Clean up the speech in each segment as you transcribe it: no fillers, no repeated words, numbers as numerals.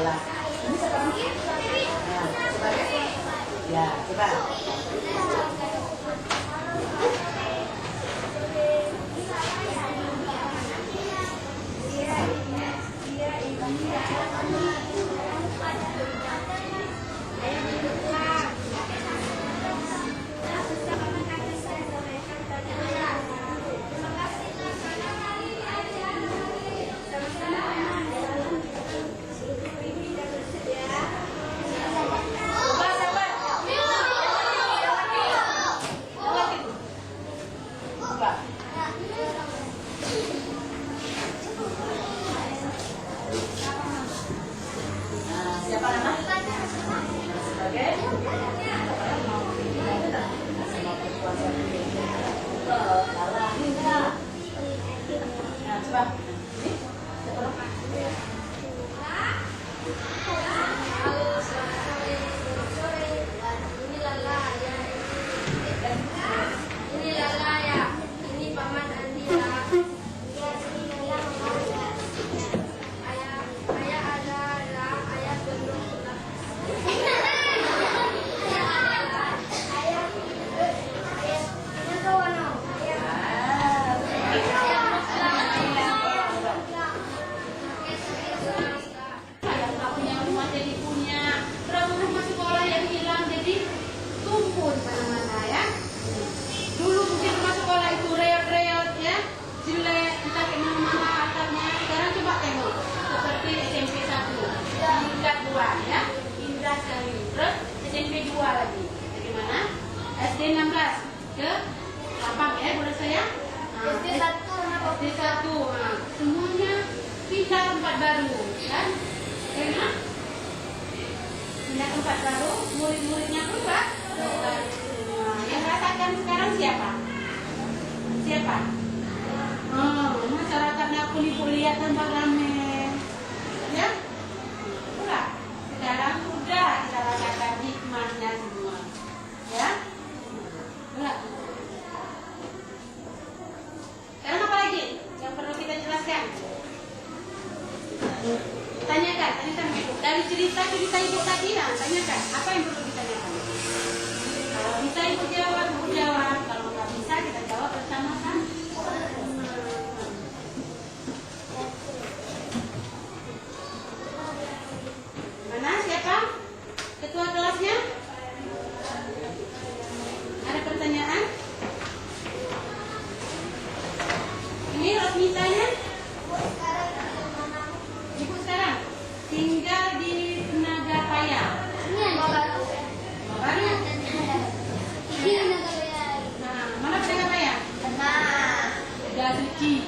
salah. Ini siapa? Nah, coba ya. Ya, coba. Siapa nama? Sebagai salah. Nah, coba. Ini siapa nama? Halo, selamat sore. Ini Lala ya. Ini Lala ya. Ini Paman Andi ya. Ayah adalah ayah belum pulang. SMP 2 lagi. Bagaimana? SD 16 ke 8 ya, boleh saya? SD 1 SD 1. Nah, semuanya pindah tempat baru, kan? Karena pindah tempat baru, murid-muridnya pun baru. Nah, yang rasakan sekarang siapa? Siapa? Oh, masyarakatnya aku lihat tambah ramai. Ya? Enggak? Sekarang sudah kita rasakan hikmahnya semua, ya. Enggak. Sekarang apa lagi yang perlu kita jelaskan? Tanyakan ibu. Dari cerita ibu tadi, ya, tanyakan apa yang perlu ditanyakan. Kalau bisa ibu jawab, Kalau nggak bisa kita jawab bersama-sama. Mana siapa? Ketua kelasnya? Ada pertanyaan? Ini Rosmitanya? Ibu sekarang tinggal di Nagapaya. Ini yang baru. Baru? Ini negara ya. Nah, mana Nagapaya? Nah. Udah suci.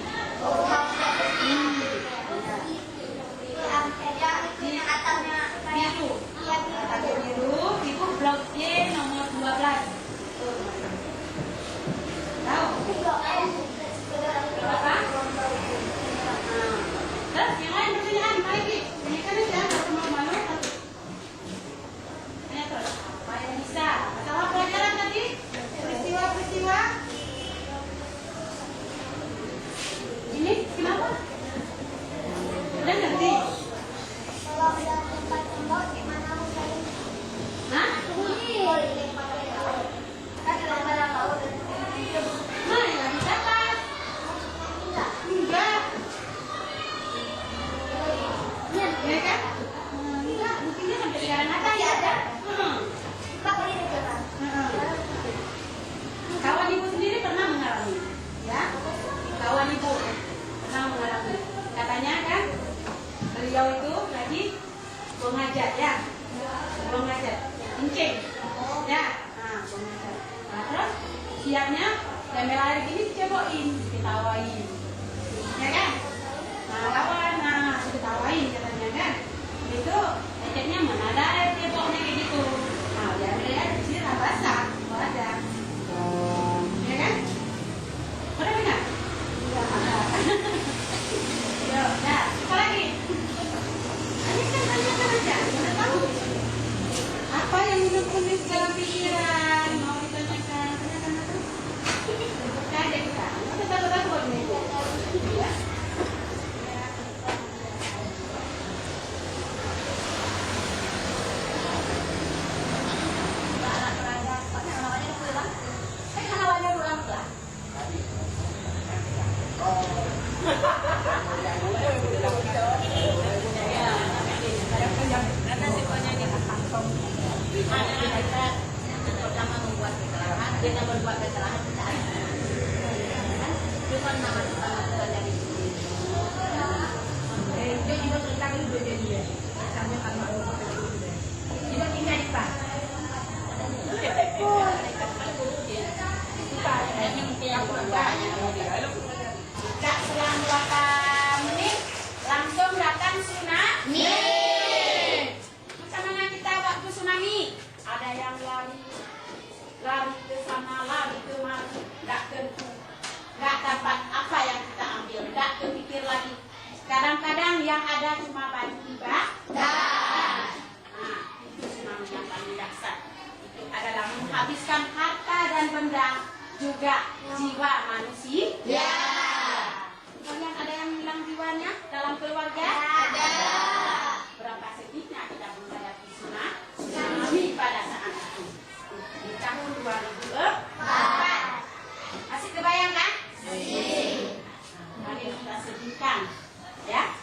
Biru, ibu blok C nomor 12. Tahu? Berapa? Terus yang lain pertanyaan, lagi. Ini kan aja, malu-malu. Tanya terus, apa yang bisa? Masalah pelajaran tadi? Peristiwa-peristiwa? Ini kenapa? Udah ngerti? Kalau udah tempat tembok gimana mau cari? Hah? Kan ada laut. Mana nggak bisa kan? Enggak. Ya kan? Enggak, buktinya sampai sekarang ada. Kawan ibu sendiri pernah mengalami, ya? Kawan ibu pernah mengalami. Katanya kan, beliau itu lagi mengajar, ya? Mengajar, kencing, ya? Nah, mengajar. Nah, terus siapnya gembel air gini dicebokin, ditawain, ya kan? Nah, kawan, ditawain katanya kan? Itu eceknya mana ada air ceboknya kayak gitu. Nah, diambil air disiram basah, kalau ada. Ya kan? Udah benar? Iya, ada. Yuk, nah, apa lagi? Tanyakan aja, udah tahu. Apa yang unik-unik dalam pikiran? Mau ditanyakan? Tanyakan apa? Ada kita. Kita tahu nih. Ya. berbuat kesalahan kita. Cuma nama kita dari sini. Itu juga tentang itu jadi ya. Kami akan mau itu tinggal di pak. Tidak selang berapa menit langsung datang tsunami. Macam mana kita waktu tsunami? Ada yang lari ke sana, lari ke mari, nggak tentu, nggak dapat apa yang kita ambil, nggak kepikir lagi. Kadang-kadang yang ada cuma baju tiba. Nah, itu tsunami yang paling dahsyat. Itu adalah menghabiskan harta dan benda, juga jiwa manusia. Kemudian ada yang hilang jiwanya dalam keluarga? Ada. Berapa sedihnya kita menghadapi tsunami pada saat itu. Di tahun 2004. Masih kebayang kan? Masih. Mari kita sedihkan, ya.